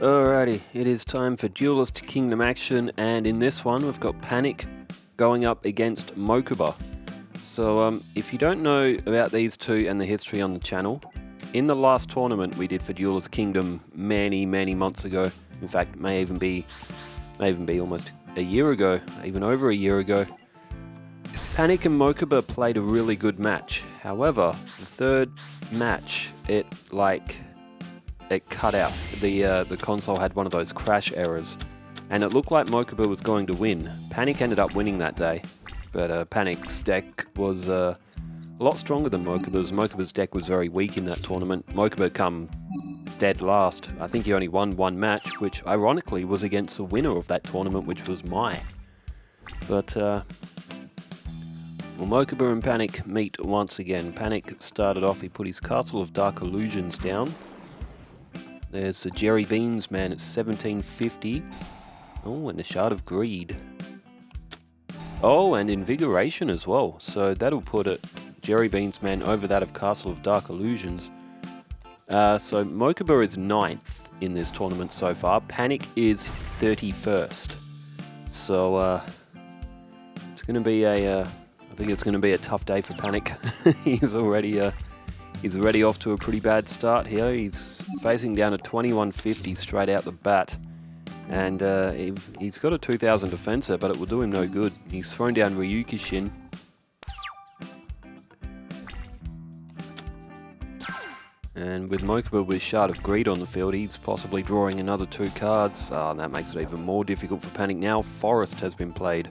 Alrighty, it is time for Duelist Kingdom action, and in this one we've got PaniK going up against Mokuba. So if you don't know about these two and the history on the channel, in the last tournament we did for Duelist Kingdom many months ago, in fact may even be almost a year ago, even over a year ago, PaniK and Mokuba played a really good match. However, the third match, it cut out. The console had one of those crash errors, and it looked like Mokuba was going to win. PaniK ended up winning that day, but PaniK's deck was a lot stronger than Mokuba's. Mokuba's deck was very weak in that tournament. Mokuba come dead last. I think he only won one match, which ironically was against the winner of that tournament, which was Mai. But Mokuba and PaniK meet once again. PaniK started off, he put his Castle of Dark Illusions down. There's the Jerry Beans man at 1750. Oh, and the Shard of Greed. Oh, and Invigoration as well. So that'll put it, Jerry Beans man over that of Castle of Dark Illusions. So Mokuba is 9th in this tournament so far. PaniK is 31st. So it's going to be I think it's going to be a tough day for PaniK. He's already off to a pretty bad start here. He's facing down a 2150 straight out the bat. And he's got a 2000 defenser, but it will do him no good. He's thrown down Ryukishin. And with Mokuba with Shard of Greed on the field, he's possibly drawing another 2 cards. And that makes it even more difficult for PaniK now. Forest has been played.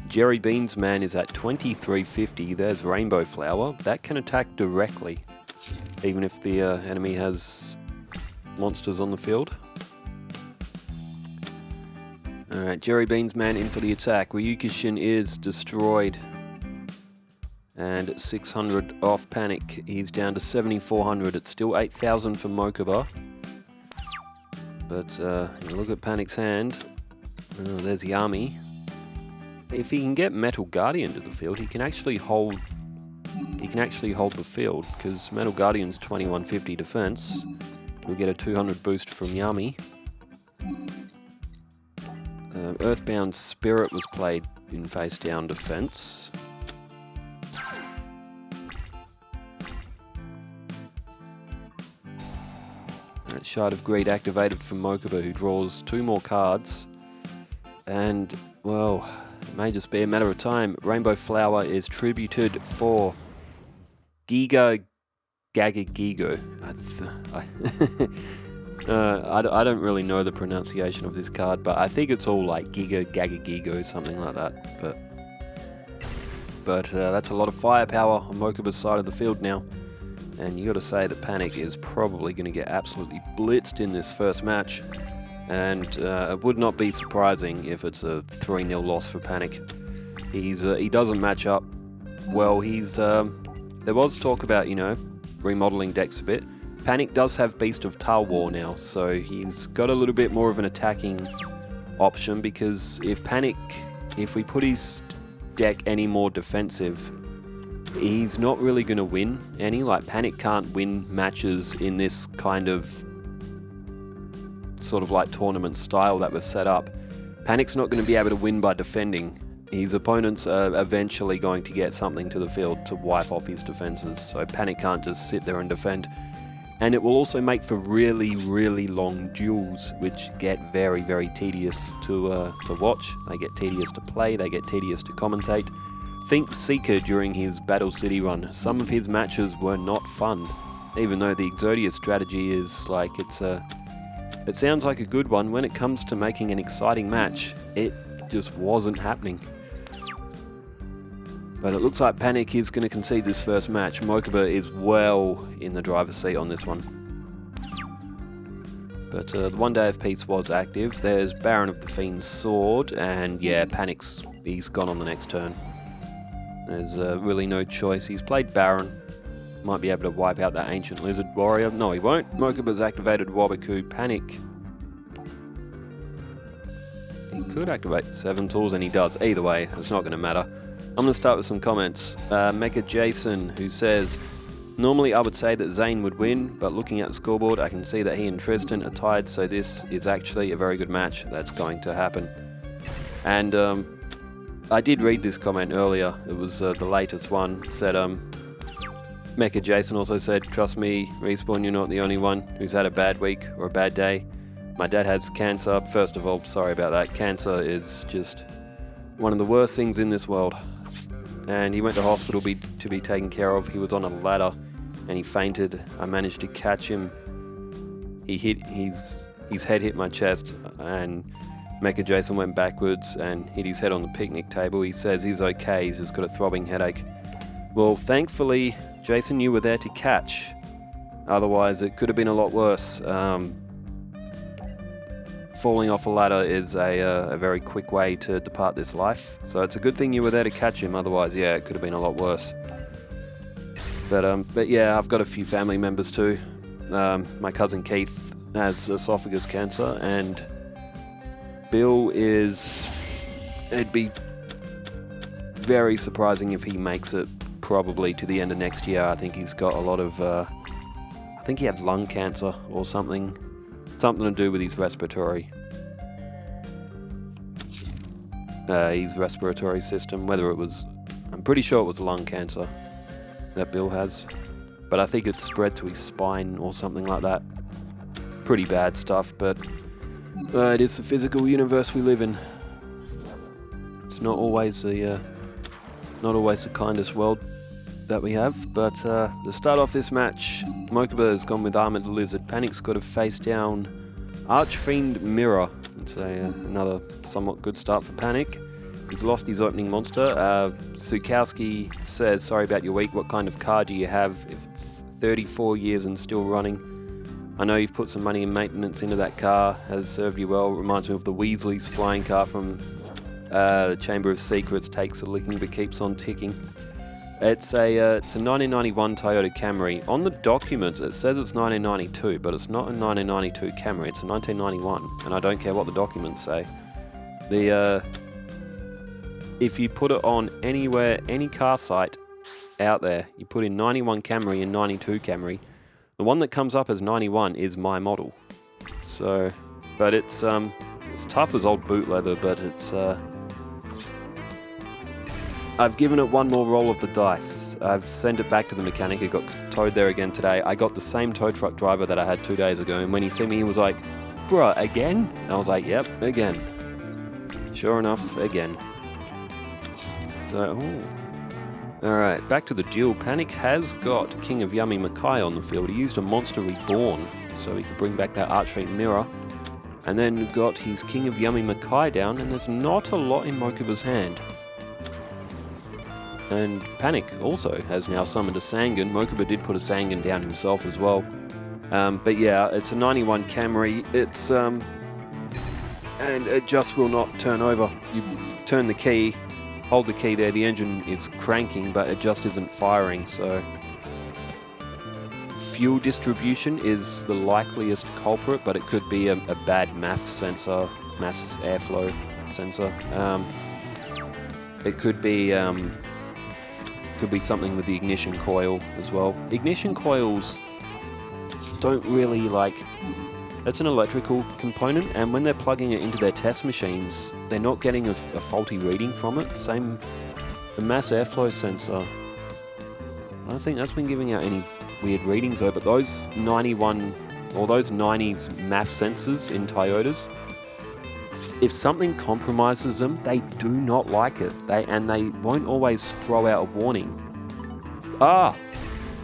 Jerry Beans man is at 2350. There's Rainbow Flower. That can attack directly, even if the enemy has monsters on the field. Alright, Jerry Beans man in for the attack. Ryukishin is destroyed. And at 600 off PaniK, he's down to 7400. It's still 8000 for Mokuba. But you look at PaniK's hand. Oh, there's Yami. If he can get Metal Guardian to the field, he can actually hold the field, because Metal Guardian's 2150 defense. We'll get a 200 boost from Yami. Earthbound Spirit was played in face down defense. Shard of Greed activated from Mokuba, who draws 2 more cards. And, well, it may just be a matter of time. Rainbow Flower is tributed for Giga Gagagigo. I don't really know the pronunciation of this card, but I think it's all like Giga Gagagigo, something like that. But that's a lot of firepower on Mokuba's side of the field now. And you got to say that PaniK is probably going to get absolutely blitzed in this first match. And it would not be surprising if it's a 3-0 loss for PaniK. He doesn't match up well. There was talk about, remodeling decks a bit. PaniK does have Beast of Talwar now, so he's got a little bit more of an attacking option, because if we put his deck any more defensive, he's not really going to win any. Like, PaniK can't win matches in this kind of sort of like tournament style that was set up. PaniK's not going to be able to win by defending. His opponents are eventually going to get something to the field to wipe off his defenses, so PaniK can't just sit there and defend. And it will also make for really long duels, which get very tedious to watch. They get tedious to play, they get tedious to commentate. Think Seeker during his Battle City run. Some of his matches were not fun, even though the Exodia strategy is like, it sounds like a good one. When it comes to making an exciting match, it just wasn't happening. But it looks like PaniK is going to concede this first match. Mokuba is well in the driver's seat on this one. But the One Day of Peace was active. There's Baron of the Fiend's Sword, and yeah, he's gone on the next turn. There's really no choice. He's played Baron. Might be able to wipe out that Ancient Lizard Warrior. No, he won't. Mokuba's activated Wabaku. PaniK. He could activate 7 tools, and he does. Either way, it's not going to matter. I'm going to start with some comments. Mecha Jason, who says, Normally I would say that Zane would win, but looking at the scoreboard I can see that he and Tristan are tied, so this is actually a very good match that's going to happen. And I did read this comment earlier, it was the latest one. It said, Mecha Jason also said, "Trust me, Respawn, you're not the only one who's had a bad week or a bad day. My dad has cancer." First of all, sorry about that. Cancer is just one of the worst things in this world. And he went to hospital to be taken care of. He was on a ladder and he fainted. I managed to catch him. His head hit my chest, and Mecha Jason went backwards and hit his head on the picnic table. He says he's okay, he's just got a throbbing headache. Well, thankfully, Jason, you were there to catch. Otherwise, it could have been a lot worse. Falling off a ladder is a very quick way to depart this life. So it's a good thing you were there to catch him. Otherwise, yeah, it could have been a lot worse. But yeah, I've got a few family members too. My cousin Keith has esophagus cancer, and Bill it'd be very surprising if he makes it probably to the end of next year. I think he's got a lot of, I think he had lung cancer or something to do with his respiratory system, whether it was, I'm pretty sure it was lung cancer that Bill has, but I think it spread to his spine or something like that. Pretty bad stuff, but it is the physical universe we live in. It's not always the kindest world that we have, but to start off this match, Mokuba has gone with Armored Lizard. PaniK's got a face down Archfiend Mirror. It's another somewhat good start for PaniK. He's lost his opening monster. Sukowski says, "Sorry about your week. What kind of car do you have? If it's 34 years and still running. I know you've put some money and maintenance into that car. Has served you well. Reminds me of the Weasley's flying car from the Chamber of Secrets. Takes a licking but keeps on ticking." It's a 1991 Toyota Camry. On the documents it says it's 1992, but it's not a 1992 Camry. It's a 1991, and I don't care what the documents say. If you put it on anywhere, any car site out there, you put in 91 Camry and 92 Camry, the one that comes up as 91 is my model. So, but it's tough as old boot leather, but it's I've given it one more roll of the dice. I've sent it back to the mechanic. It got towed there again today. I got the same tow truck driver that I had 2 days ago, and when he seen me, he was like, "Bruh, again?" And I was like, "Yep, again." Sure enough, again. So, alright, back to the duel. PaniK has got King of Yummy Makai on the field. He used a Monster Reborn, so he could bring back that Archfiend Mirror. And then got his King of Yummy Makai down, and there's not a lot in Mokuba's hand. And PaniK also has now summoned a Sangan. Mokuba did put a Sangan down himself as well. But yeah, it's a 91 Camry. It's and it just will not turn over. You turn the key, hold the key there, the engine is cranking, but it just isn't firing, so fuel distribution is the likeliest culprit, but it could be a bad mass airflow sensor. It could be something with the ignition coil as well. Ignition coils don't really that's an electrical component, and when they're plugging it into their test machines, they're not getting a faulty reading from it. Same, the mass airflow sensor, I don't think that's been giving out any weird readings though, but those 91 or those 90s MAF sensors in Toyotas, if something compromises them, they do not like it. They won't always throw out a warning.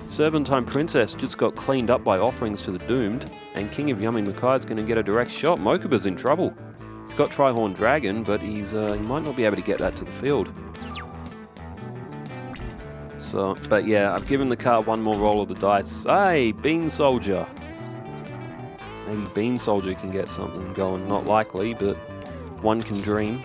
Serpentine Princess just got cleaned up by offerings to the doomed, and King of Yummy Makai is going to get a direct shot. Mokuba's in trouble. He's got Trihorn Dragon, but he might not be able to get that to the field. So, but yeah, I've given the car one more roll of the dice. Hey, Bean Soldier. Maybe Bean Soldier can get something going. Not likely, but one can dream.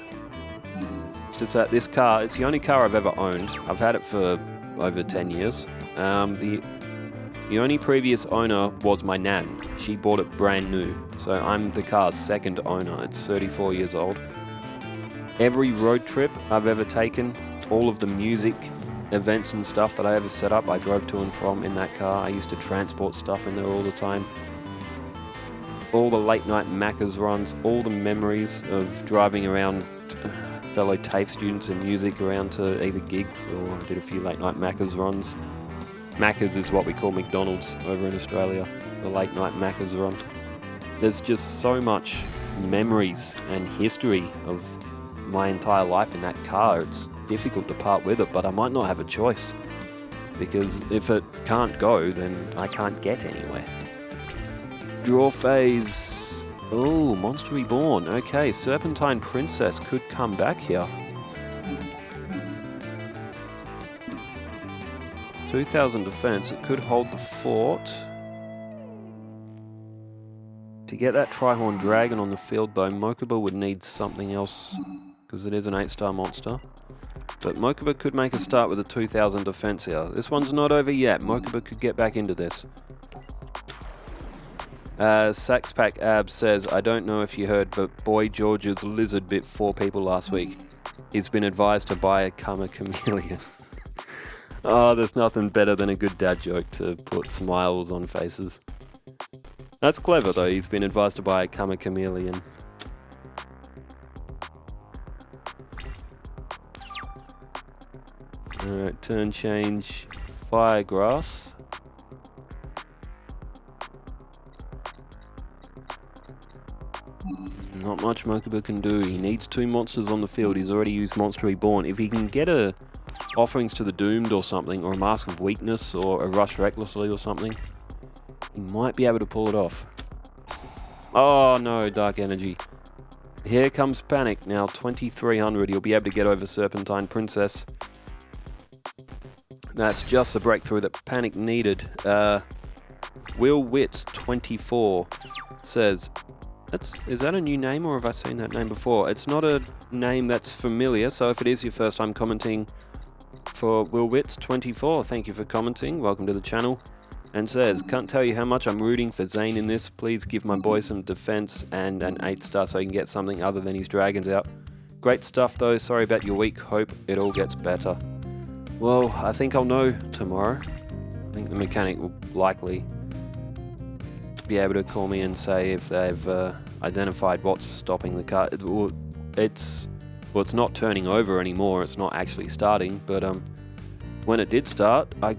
It's just that this car, it's the only car I've ever owned. I've had it for over 10 years. The only previous owner was my nan. She bought it brand new, so I'm the car's second owner. It's 34 years old. Every road trip I've ever taken, all of the music events and stuff that I ever set up, I drove to and from in that car. I used to transport stuff in there all the time. All the late night Macca's runs, all the memories of driving around fellow TAFE students and music around to either gigs, or I did a few late night Macca's runs. Macca's is what we call McDonald's over in Australia, the late night Macca's run. There's just so much memories and history of my entire life in that car. It's difficult to part with it, but I might not have a choice, because if it can't go, then I can't get anywhere. Draw phase. Oh, Monster Reborn. Okay, Serpentine Princess could come back here. 2,000 defense. It could hold the fort. To get that Trihorn Dragon on the field, though, Mokuba would need something else, because it is an 8-star monster. But Mokuba could make a start with a 2,000 defense here. This one's not over yet. Mokuba could get back into this. Saxpack Abs says, I don't know if you heard, but Boy George's lizard bit 4 people last week. He's been advised to buy a Kama Chameleon. Oh, there's nothing better than a good dad joke to put smiles on faces. That's clever though, he's been advised to buy a Kama Chameleon. Alright, turn change, Firegrass. Not much Mokuba can do. He needs 2 monsters on the field. He's already used Monster Reborn. If he can get a Offerings to the Doomed or something, or a Mask of Weakness, or a Rush Recklessly or something, he might be able to pull it off. Oh no, Dark Energy. Here comes PaniK now, 2,300. He'll be able to get over Serpentine Princess. That's just the breakthrough that PaniK needed. Will Wits 24 says, is that a new name, or have I seen that name before? It's not a name that's familiar, so if it is your first time commenting for Will Wits 24, thank you for commenting, welcome to the channel. And says, can't tell you how much I'm rooting for Zane in this. Please give my boy some defense and an 8-star so he can get something other than his dragons out. Great stuff though, sorry about your week, hope it all gets better. Well, I think I'll know tomorrow. I think the mechanic will likely be able to call me and say if they've identified what's stopping the car. It's not turning over anymore, it's not actually starting, but when it did start, I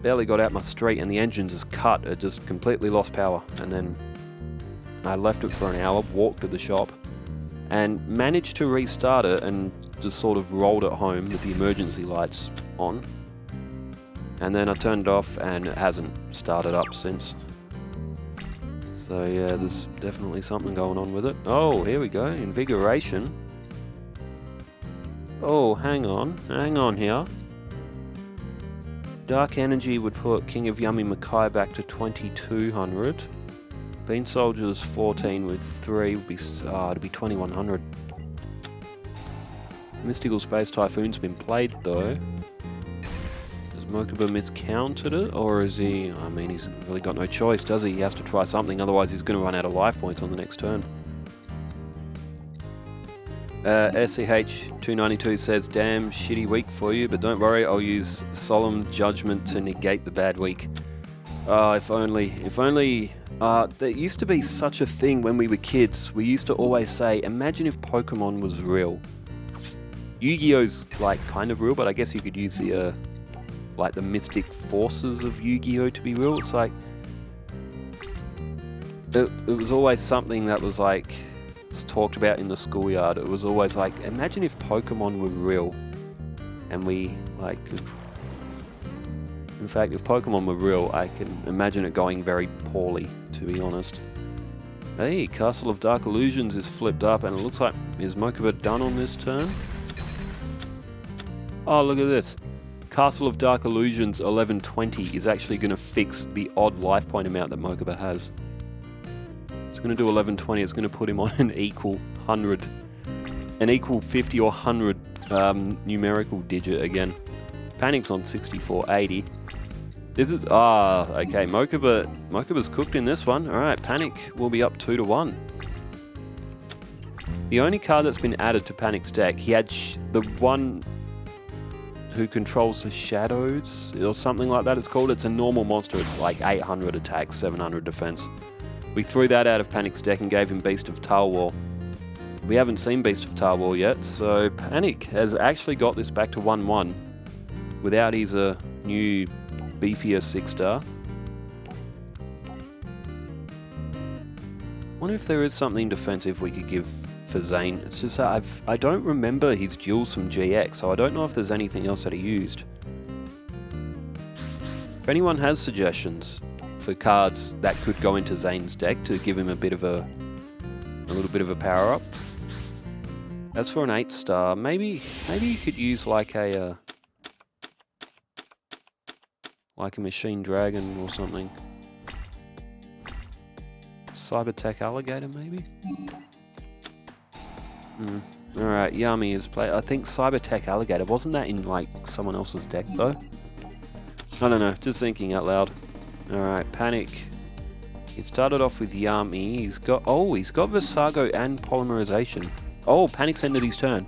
barely got out my street and the engine just cut. It just completely lost power, and then I left it for an hour, walked to the shop and managed to restart it, and just sort of rolled it home with the emergency lights on, and then I turned it off and it hasn't started up since. So yeah, there's definitely something going on with it. Oh, here we go, Invigoration. Oh, hang on here. Dark Energy would put King of Yummy Mackay back to 2,200. Bean Soldier's 14 with 3 would be, it'd be 2,100. Mystical Space Typhoon's been played though. Has Mokuba miscounted it, or is he... I mean, he's really got no choice, does he? He has to try something, otherwise he's going to run out of life points on the next turn. SCH292 says, damn shitty week for you, but don't worry, I'll use Solemn Judgment to negate the bad week. If only... there used to be such a thing when we were kids. We used to always say, imagine if Pokemon was real. Yu-Gi-Oh's like kind of real, but I guess you could use the like the mystic forces of Yu-Gi-Oh to be real. It's like it was always something that was like talked about in the schoolyard. It was always like, imagine if Pokemon were real, and we like could... In fact, if Pokemon were real, I can imagine it going very poorly, to be honest. Hey, Castle of Dark Illusions is flipped up, and it looks like, is Mokuba done on this turn? Oh, look at this. Castle of Dark Illusions 1120 is actually going to fix the odd life point amount that Mokuba has. It's going to do 1120, it's going to put him on an equal 100, an equal 50 or 100 numerical digit again. PaniK's on 6480. This is, okay, Mokuba's cooked in this one. Alright, PaniK will be up 2-1. The only card that's been added to PaniK's deck, he had the one who controls the shadows or something like that it's called. It's a normal monster. It's like 800 attack, 700 defense. We threw that out of PaniK's deck and gave him Beast of Talwar. We haven't seen Beast of Talwar yet, so PaniK has actually got this back to 1-1 without his new beefier 6-star. Wonder if there is something defensive we could give for Zane. It's just that I don't remember his duels from GX, so I don't know if there's anything else that he used. If anyone has suggestions for cards that could go into Zane's deck to give him a little bit of a power up. As for an 8-star, maybe you could use like a Machine Dragon or something. Cybertech Alligator, maybe? Alright, Yummy is played. I think Cybertech Alligator, wasn't that in like someone else's deck though? I don't know, just thinking out loud. Alright, PaniK. It started off with Yummy. He's got Visago and Polymerization. Oh, PaniK's ended his turn.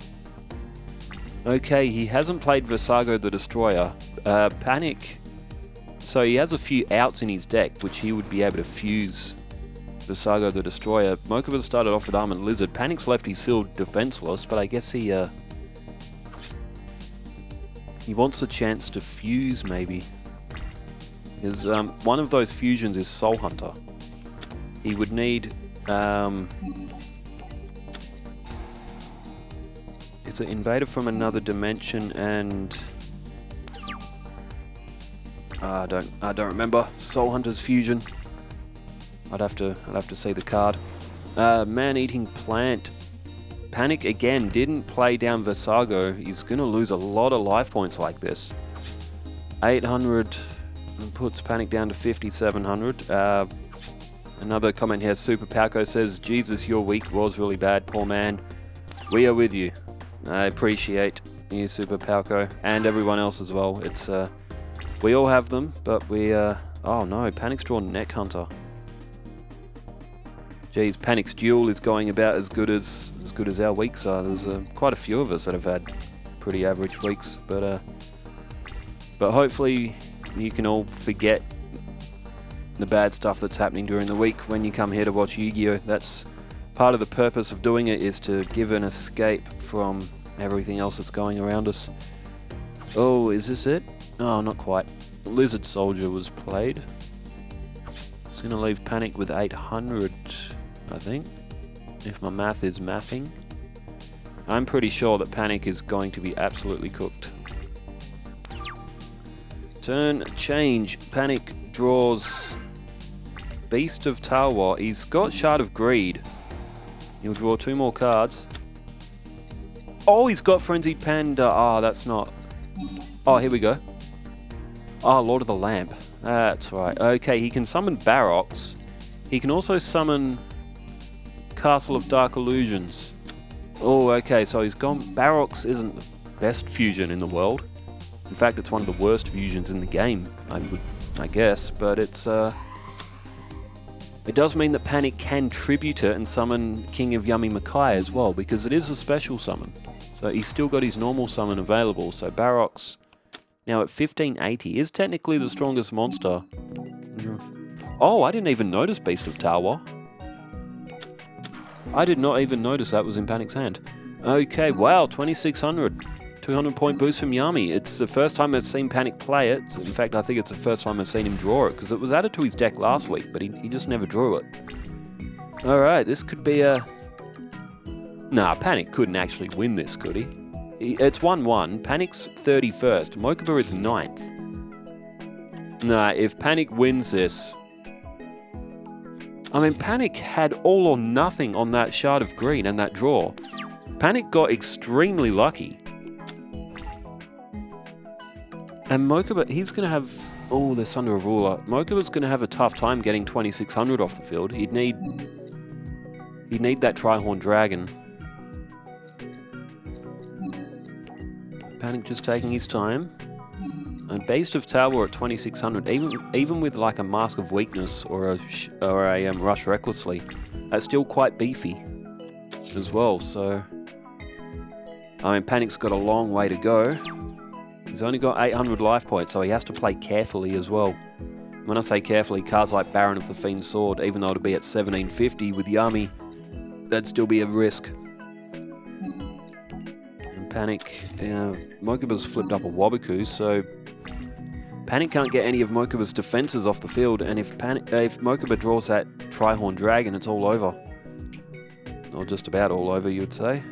Okay, he hasn't played Visago the Destroyer. PaniK. So he has a few outs in his deck, which he would be able to fuse Visago the Destroyer. Mokuba started off with Armored Lizard. PaniK's left his field defenseless, but I guess he wants a chance to fuse, maybe. Because one of those fusions is Soul Hunter. He would need... it's an Invader from Another Dimension and... I don't remember. Soul Hunter's fusion. I'd have to see the card. Man-Eating Plant. PaniK again didn't play down Visago. He's gonna lose a lot of life points like this. 800 puts PaniK down to 5,700. Another comment here. Super Palco says, "Jesus, your week was really bad, poor man. We are with you." I appreciate you, Super Palco, and everyone else as well. It's we all have them, but we oh no, PaniK's drawn Neck Hunter. Geez, PaniK's duel is going about as good as our weeks are. There's quite a few of us that have had pretty average weeks, but hopefully you can all forget the bad stuff that's happening during the week when you come here to watch Yu-Gi-Oh! That's part of the purpose of doing it, is to give an escape from everything else that's going around us. Oh, is this it? Oh, not quite. Lizard Soldier was played. It's going to leave PaniK with 800, I think, if my math is mathing. I'm pretty sure that PaniK is going to be absolutely cooked. Turn change. PaniK draws Beast of Talwar. He's got Shard of Greed. He'll draw 2 more cards. Oh, he's got Frenzied Panda. Ah, that's not... Oh, here we go. Ah, Lord of the Lamp. That's right. Okay, he can summon Barox. He can also summon Castle of Dark Illusions. Oh, okay, so he's gone... Barox isn't the best fusion in the world. In fact, it's one of the worst fusions in the game, I guess, but it's... It does mean that PaniK can tribute it and summon King of Yummy Makai as well, because it is a special summon. So he's still got his normal summon available. So Barox, now at 1580, is technically the strongest monster. Oh, I didn't even notice Beast of Talwar. I did not even notice that was in PaniK's hand. Okay, wow, 2600. 200 point boost from Yummy. It's the first time I've seen PaniK play it. In fact, I think it's the first time I've seen him draw it, because it was added to his deck last week, but he just never drew it. Alright, this could be a... Nah, PaniK couldn't actually win this, could he? It's 1-1. PaniK's 31st. Mokuba is 9th. Nah, if PaniK wins this... I mean, PaniK had all or nothing on that Shard of Green and that draw. PaniK got extremely lucky. And Mokuba, he's going to have... Oh, they're Sunder of Ruler. Mokuba's going to have a tough time getting 2600 off the field. He'd need that Trihorn Dragon. PaniK just taking his time. And Beast of Talwar at 2600, even with like a Mask of Weakness or a Rush Recklessly, that's still quite beefy as well. So, I mean, PaniK's got a long way to go. He's only got 800 life points, so he has to play carefully as well. When I say carefully, cards like Baron of the Fiend's Sword, even though it'll be at 1750 with Yami, that'd still be a risk. And PaniK, Mokuba's flipped up a Waboku, so PaniK can't get any of Mokuba's defenses off the field, and if Mokuba draws that Trihorn Dragon, it's all over. Or just about all over, you would say.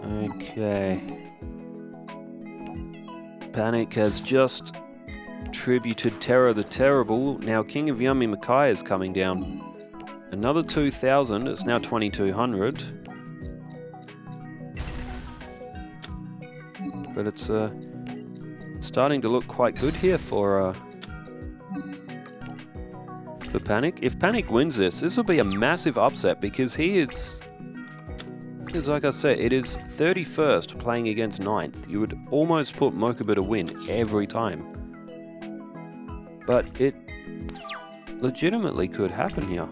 Okay. PaniK has just tributed Terror the Terrible. Now King of Yummy Makai is coming down. Another 2,000. It's now 2,200. But it's starting to look quite good here for PaniK. If PaniK wins this will be a massive upset because he is... Because like I said, it is 31st playing against 9th. You would almost put Mokuba to win every time. But it legitimately could happen here.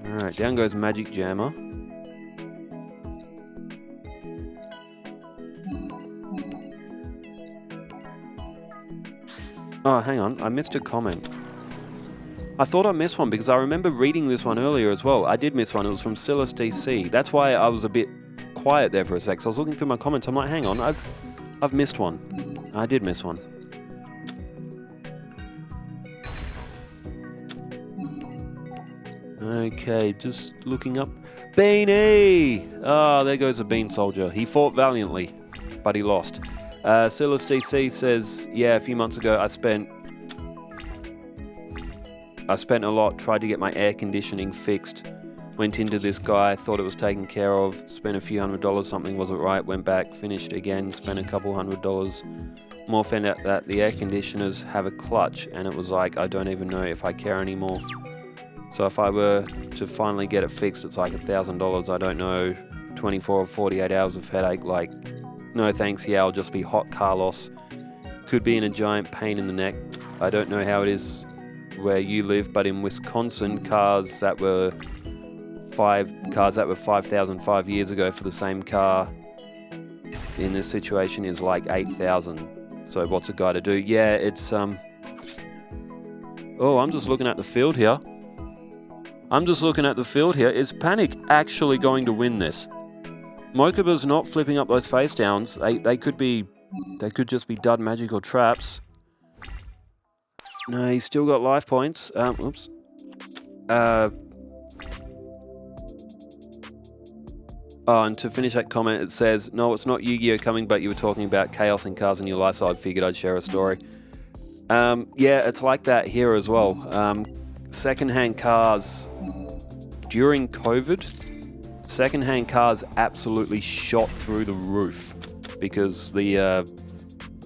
Alright, down goes Magic Jammer. Oh, hang on, I missed a comment. I thought I missed one because I remember reading this one earlier as well. I did miss one. It was from Silas DC. That's why I was a bit quiet there for a sec. So I was looking through my comments. I'm like, hang on, I've missed one. I did miss one. Okay, just looking up. Beanie! Ah, there goes a Bean Soldier. He fought valiantly, but he lost. Silas DC says, yeah, a few months ago I spent a lot, tried to get my air conditioning fixed, went into this guy, thought it was taken care of, spent a few $100, something wasn't right, went back, finished again, spent a couple $100, more found out that the air conditioners have a clutch, and it was like, I don't even know if I care anymore. So if I were to finally get it fixed, it's like $1,000, I don't know, 24 or 48 hours of headache, like, no thanks, yeah, I'll just be hot car loss. Could be in a giant pain in the neck. I don't know how it is where you live, but in Wisconsin, cars that were 5,000 5 years ago for the same car in this situation is like 8,000. So what's a guy to do? Yeah, it's oh, I'm just looking at the field here. Is PaniK actually going to win this? Mokuba's not flipping up those face downs. They could just be dud magic or traps. No, he's still got life points. Oops. Oh, and to finish that comment, it says, no, it's not Yu-Gi-Oh coming, but you were talking about chaos and cars in your life, so I figured I'd share a story. Yeah, it's like that here as well. Secondhand cars, during COVID, secondhand cars absolutely shot through the roof because the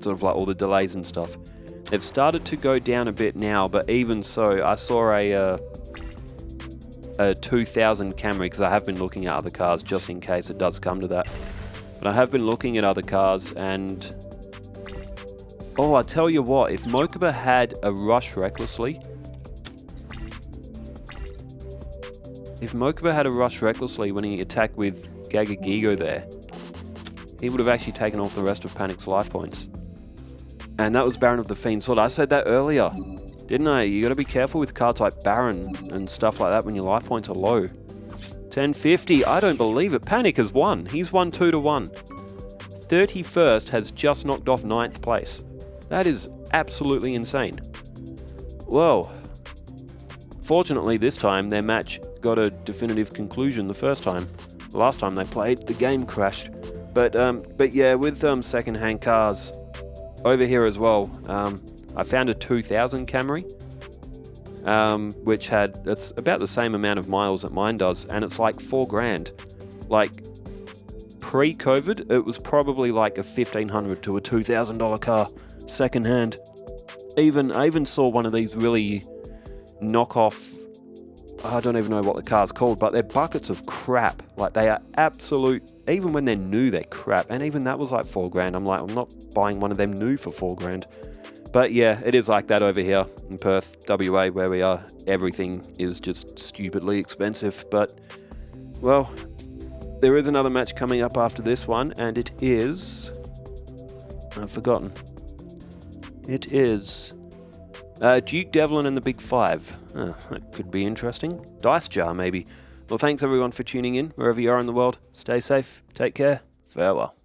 sort of like all the delays and stuff. They've started to go down a bit now, but even so, I saw a 2000 Camry, because I have been looking at other cars just in case it does come to that. But I have been looking at other cars, and oh, I tell you what, if Mokuba had a Rush Recklessly, when he attacked with Gagagigo there, he would have actually taken off the rest of PaniK's life points. And that was Baron of the Fiend's Sword. I said that earlier, didn't I? You got to be careful with cards like Baron and stuff like that when your life points are low. 1050, I don't believe it. PaniK has won. He's won 2-1. 31st has just knocked off 9th place. That is absolutely insane. Well, fortunately this time their match got a definitive conclusion the first time. The last time they played, the game crashed. But yeah, with second-hand cars, over here as well, I found a 2000 Camry, which it's about the same amount of miles that mine does, and it's like $4,000. Like, pre-COVID, it was probably like a $1,500 to a $2,000 car, second-hand. I even saw one of these really knockoff, I don't even know what the car's called, but they're buckets of crap. Like, they are absolute, even when they're new, they're crap. And even that was like $4 grand. I'm like, I'm not buying one of them new for $4 grand. But yeah, it is like that over here in Perth, WA, where we are. Everything is just stupidly expensive. But, well, there is another match coming up after this one, and it is... I've forgotten. It is Duke Devlin and the Big Five. That could be interesting. Dice Jar, maybe. Well, thanks everyone for tuning in. Wherever you are in the world, stay safe, take care, farewell.